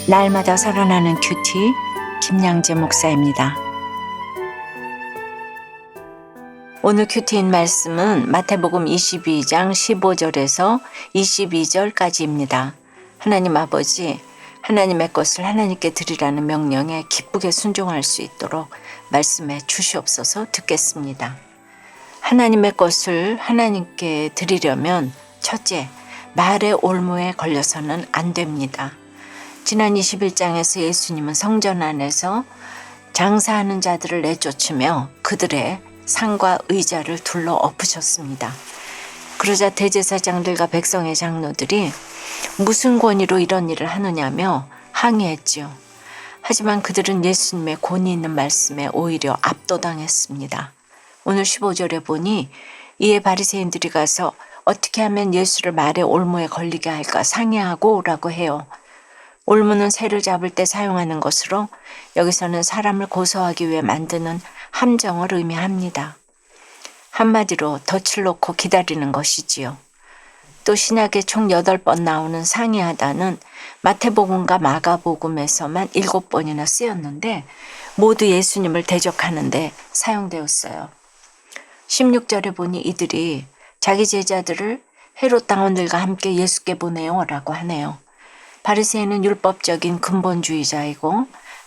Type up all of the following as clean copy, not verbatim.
날마다 살아나는 큐티 김양재 목사입니다. 오늘 큐티인 말씀은 마태복음 22장 15절에서 22절까지입니다. 하나님 아버지, 하나님의 것을 하나님께 드리라는 명령에 기쁘게 순종할 수 있도록 말씀해 주시옵소서. 듣겠습니다. 하나님의 것을 하나님께 드리려면 첫째, 말의 올무에 걸려서는 안 됩니다. 지난 21장에서 예수님은 성전 안에서 장사하는 자들을 내쫓으며 그들의 상과 의자를 둘러 엎으셨습니다. 그러자 대제사장들과 백성의 장로들이 무슨 권위로 이런 일을 하느냐며 항의했지요. 하지만 그들은 예수님의 권위 있는 말씀에 오히려 압도당했습니다. 오늘 15절에 보니 이에 바리새인들이 가서 어떻게 하면 예수를 말의 올무에 걸리게 할까 상의하고 오라고 해요. 올무는 새를 잡을 때 사용하는 것으로 여기서는 사람을 고소하기 위해 만드는 함정을 의미합니다. 한마디로 덫을 놓고 기다리는 것이지요. 또 신약에 총 8번 나오는 상의하다는 마태복음과 마가복음에서만 7번이나 쓰였는데 모두 예수님을 대적하는 데 사용되었어요. 16절에 보니 이들이 자기 제자들을 헤롯 당원들과 함께 예수께 보내요 라고 하네요. 바리새인은 율법적인 근본주의자이고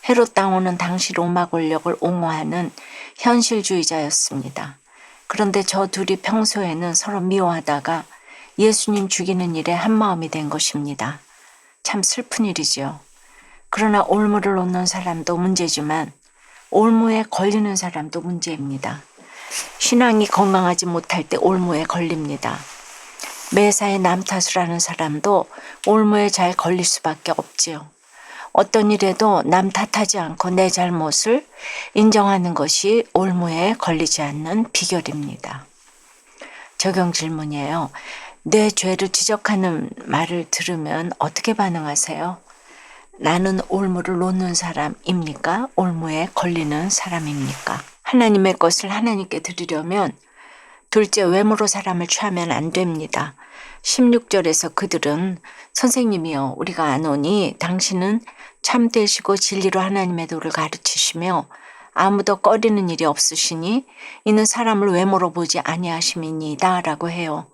헤롯 당원은 당시 로마 권력을 옹호하는 현실주의자였습니다. 그런데 저 둘이 평소에는 서로 미워하다가 예수님 죽이는 일에 한마음이 된 것입니다. 참 슬픈 일이지요. 그러나 올무를 놓는 사람도 문제지만 올무에 걸리는 사람도 문제입니다. 신앙이 건강하지 못할 때 올무에 걸립니다. 매사에 남 탓을 하는 사람도 올무에 잘 걸릴 수밖에 없지요. 어떤 일에도 남 탓하지 않고 내 잘못을 인정하는 것이 올무에 걸리지 않는 비결입니다. 적용 질문이에요. 내 죄를 지적하는 말을 들으면 어떻게 반응하세요? 나는 올무를 놓는 사람입니까? 올무에 걸리는 사람입니까? 하나님의 것을 하나님께 드리려면 둘째, 외모로 사람을 취하면 안 됩니다. 16절에서 그들은 선생님이여 우리가 아노니 당신은 참되시고 진리로 하나님의 도를 가르치시며 아무도 꺼리는 일이 없으시니 이는 사람을 외모로 보지 아니하심이니이다 라고 해요.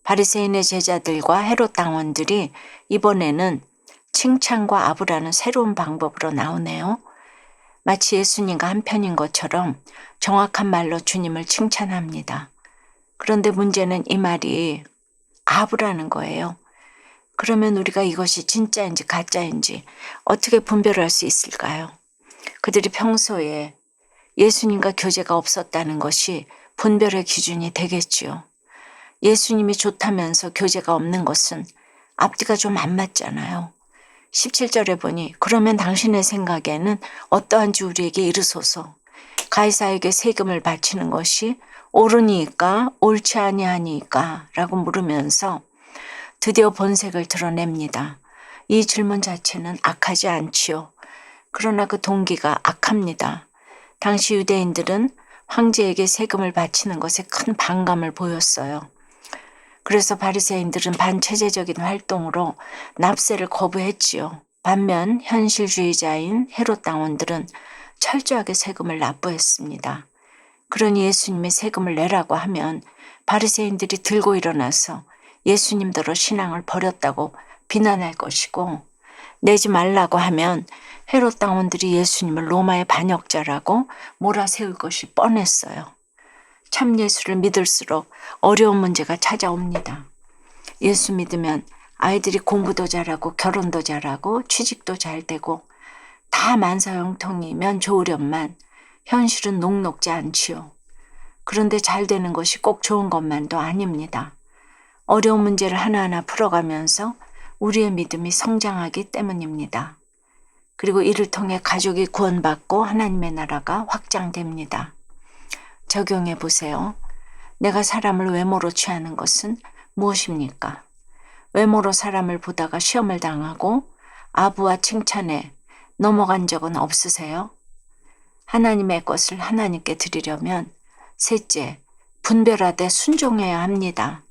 바리새인의 제자들과 헤롯 당원들이 이번에는 칭찬과 아부라는 새로운 방법으로 나오네요. 마치 예수님과 한편인 것처럼 정확한 말로 주님을 칭찬합니다. 그런데 문제는 이 말이 아부라는 거예요. 그러면 우리가 이것이 진짜인지 가짜인지 어떻게 분별할 수 있을까요? 그들이 평소에 예수님과 교제가 없었다는 것이 분별의 기준이 되겠지요. 예수님이 좋다면서 교제가 없는 것은 앞뒤가 좀 안 맞잖아요. 17절에 보니 그러면 당신의 생각에는 어떠한지 우리에게 이르소서. 가이사에게 세금을 바치는 것이 옳으니까 옳지 아니하니까 라고 물으면서 드디어 본색을 드러냅니다. 이 질문 자체는 악하지 않지요. 그러나 그 동기가 악합니다. 당시 유대인들은 황제에게 세금을 바치는 것에 큰 반감을 보였어요. 그래서 바리새인들은 반체제적인 활동으로 납세를 거부했지요. 반면 현실주의자인 헤롯 당원들은 철저하게 세금을 납부했습니다. 그러니 예수님이 세금을 내라고 하면 바리새인들이 들고 일어나서 예수님더러 신앙을 버렸다고 비난할 것이고 내지 말라고 하면 헤롯 당원들이 예수님을 로마의 반역자라고 몰아세울 것이 뻔했어요. 참 예수를 믿을수록 어려운 문제가 찾아옵니다. 예수 믿으면 아이들이 공부도 잘하고 결혼도 잘하고 취직도 잘 되고 다 만사형통이면 좋으련만 현실은 녹록지 않지요. 그런데 잘 되는 것이 꼭 좋은 것만도 아닙니다. 어려운 문제를 하나하나 풀어가면서 우리의 믿음이 성장하기 때문입니다. 그리고 이를 통해 가족이 구원받고 하나님의 나라가 확장됩니다. 적용해 보세요. 내가 사람을 외모로 취하는 것은 무엇입니까? 외모로 사람을 보다가 시험을 당하고 아부와 칭찬에 넘어간 적은 없으세요? 하나님의 것을 하나님께 드리려면 셋째, 분별하되 순종해야 합니다.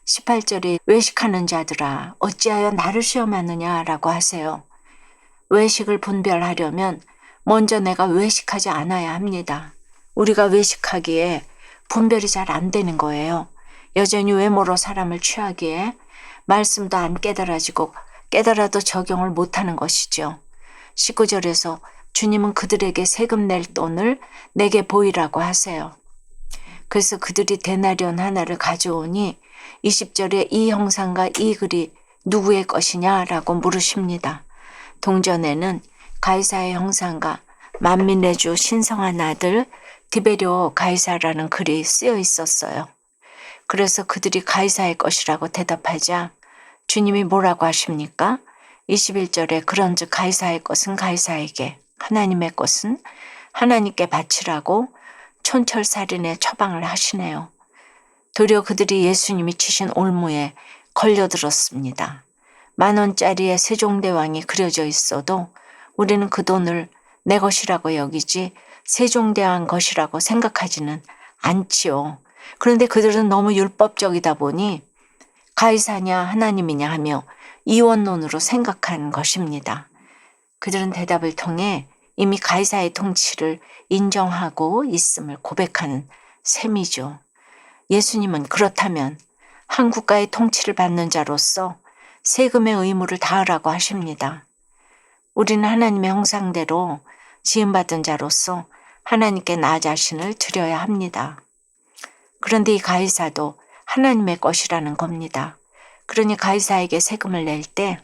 18절에 외식하는 자들아 어찌하여 나를 시험하느냐라고 하세요. 외식을 분별하려면 먼저 내가 외식하지 않아야 합니다. 우리가 외식하기에 분별이 잘 안 되는 거예요. 여전히 외모로 사람을 취하기에 말씀도 안 깨달아지고 깨달아도 적용을 못하는 것이죠. 19절에서 주님은 그들에게 세금 낼 돈을 내게 보이라고 하세요. 그래서 그들이 데나리온 하나를 가져오니 20절에 이 형상과 이 글이 누구의 것이냐라고 물으십니다. 동전에는 가이사의 형상과 만민의 주 신성한 아들 디베리오 가이사라는 글이 쓰여 있었어요. 그래서 그들이 가이사의 것이라고 대답하자 주님이 뭐라고 하십니까? 21절에 그런즉 가이사의 것은 가이사에게, 하나님의 것은 하나님께 바치라고 촌철살인의 처방을 하시네요. 도리어 그들이 예수님이 치신 올무에 걸려들었습니다. 10,000원짜리의 세종대왕이 그려져 있어도 우리는 그 돈을 내 것이라고 여기지 세종대왕 것이라고 생각하지는 않지요. 그런데 그들은 너무 율법적이다 보니 가이사냐 하나님이냐 하며 이원론으로 생각한 것입니다. 그들은 대답을 통해 이미 가이사의 통치를 인정하고 있음을 고백하는 셈이죠. 예수님은 그렇다면 한 국가의 통치를 받는 자로서 세금의 의무를 다하라고 하십니다. 우리는 하나님의 형상대로 지음받은 자로서 하나님께 나 자신을 드려야 합니다. 그런데 이 가이사도 하나님의 것이라는 겁니다. 그러니 가이사에게 세금을 낼 때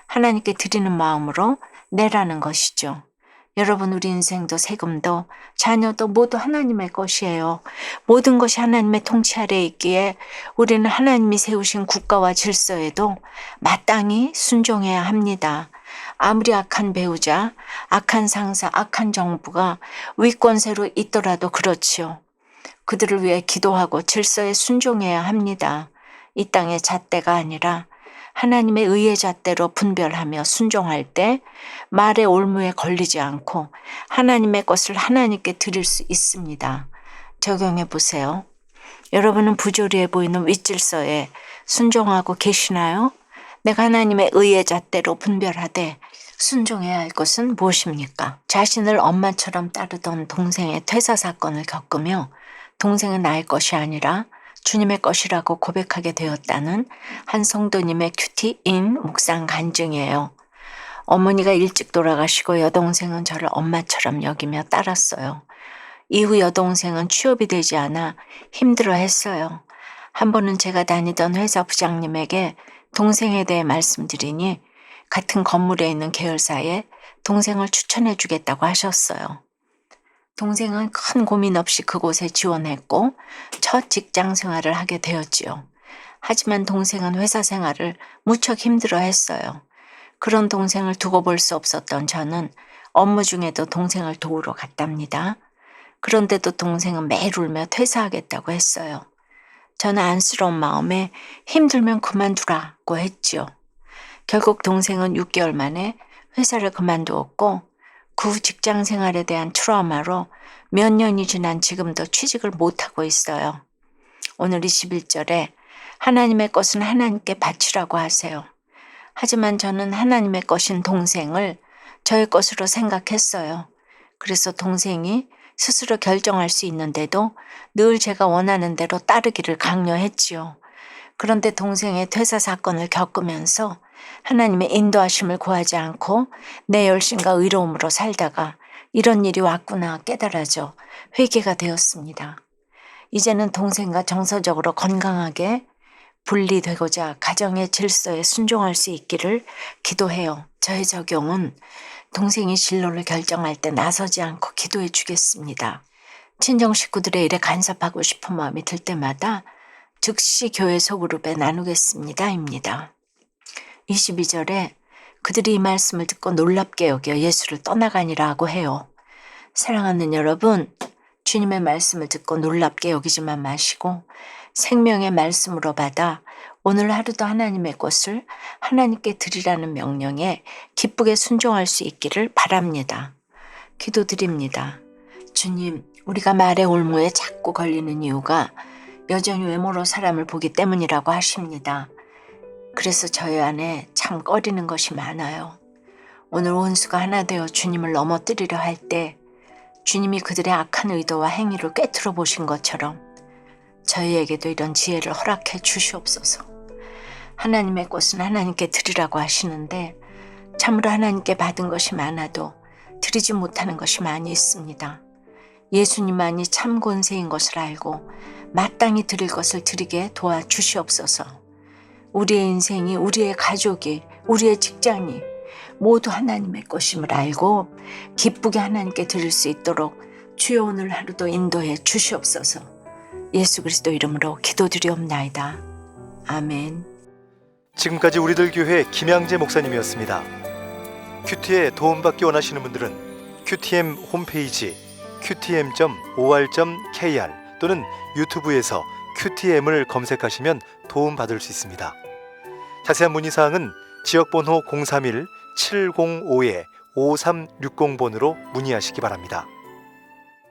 하나님께 드리는 마음으로 내라는 것이죠. 여러분, 우리 인생도 세금도 자녀도 모두 하나님의 것이에요. 모든 것이 하나님의 통치 아래에 있기에 우리는 하나님이 세우신 국가와 질서에도 마땅히 순종해야 합니다. 아무리 악한 배우자, 악한 상사, 악한 정부가 위권세로 있더라도 그렇지요. 그들을 위해 기도하고 질서에 순종해야 합니다. 이 땅의 잣대가 아니라 하나님의 의의 잣대로 분별하며 순종할 때 말의 올무에 걸리지 않고 하나님의 것을 하나님께 드릴 수 있습니다. 적용해 보세요. 여러분은 부조리해 보이는 윗질서에 순종하고 계시나요? 내가 하나님의 의의 잣대로 분별하되 순종해야 할 것은 무엇입니까? 자신을 엄마처럼 따르던 동생의 퇴사 사건을 겪으며 동생은 나의 것이 아니라 주님의 것이라고 고백하게 되었다는 한 성도님의 큐티인 묵상 간증이에요. 어머니가 일찍 돌아가시고 여동생은 저를 엄마처럼 여기며 따랐어요. 이후 여동생은 취업이 되지 않아 힘들어했어요. 한 번은 제가 다니던 회사 부장님에게 동생에 대해 말씀드리니 같은 건물에 있는 계열사에 동생을 추천해 주겠다고 하셨어요. 동생은 큰 고민 없이 그곳에 지원했고 첫 직장 생활을 하게 되었지요. 하지만 동생은 회사 생활을 무척 힘들어했어요. 그런 동생을 두고 볼 수 없었던 저는 업무 중에도 동생을 도우러 갔답니다. 그런데도 동생은 매일 울며 퇴사하겠다고 했어요. 저는 안쓰러운 마음에 힘들면 그만두라고 했지요. 결국 동생은 6개월 만에 회사를 그만두었고 그 후 직장 생활에 대한 트라우마로 몇 년이 지난 지금도 취직을 못하고 있어요. 오늘 21절에 하나님의 것은 하나님께 바치라고 하세요. 하지만 저는 하나님의 것인 동생을 저의 것으로 생각했어요. 그래서 동생이 스스로 결정할 수 있는데도 늘 제가 원하는 대로 따르기를 강요했지요. 그런데 동생의 퇴사 사건을 겪으면서 하나님의 인도하심을 구하지 않고 내 열심과 의로움으로 살다가 이런 일이 왔구나 깨달아져 회개가 되었습니다. 이제는 동생과 정서적으로 건강하게 분리되고자 가정의 질서에 순종할 수 있기를 기도해요. 저의 적용은 동생이 진로를 결정할 때 나서지 않고 기도해 주겠습니다. 친정 식구들의 일에 간섭하고 싶은 마음이 들 때마다 즉시 교회 소그룹에 나누겠습니다. 입니다. 22절에 그들이 이 말씀을 듣고 놀랍게 여겨 예수를 떠나가니라고 해요. 사랑하는 여러분, 주님의 말씀을 듣고 놀랍게 여기지만 마시고 생명의 말씀으로 받아 오늘 하루도 하나님의 것을 하나님께 드리라는 명령에 기쁘게 순종할 수 있기를 바랍니다. 기도드립니다. 주님, 우리가 말의 올무에 자꾸 걸리는 이유가 여전히 외모로 사람을 보기 때문이라고 하십니다. 그래서 저희 안에 참 꺼리는 것이 많아요. 오늘 원수가 하나 되어 주님을 넘어뜨리려 할 때 주님이 그들의 악한 의도와 행위를 꿰뚫어 보신 것처럼 저희에게도 이런 지혜를 허락해 주시옵소서. 하나님의 것은 하나님께 드리라고 하시는데 참으로 하나님께 받은 것이 많아도 드리지 못하는 것이 많이 있습니다. 예수님만이 참 권세인 것을 알고 마땅히 드릴 것을 드리게 도와주시옵소서. 우리의 인생이, 우리의 가족이, 우리의 직장이 모두 하나님의 것임을 알고 기쁘게 하나님께 드릴 수 있도록 주여 오늘 하루도 인도해 주시옵소서. 예수 그리스도 이름으로 기도드리옵나이다. 아멘. 지금까지 우리들 교회 김양재 목사님이었습니다. 큐티에 도움받기 원하시는 분들은 큐티엠 홈페이지 qtm.or.kr 또는 유튜브에서 큐티엠을 검색하시면 도움받을 수 있습니다. 자세한 문의사항은 지역번호 031-705-5360번으로 문의하시기 바랍니다.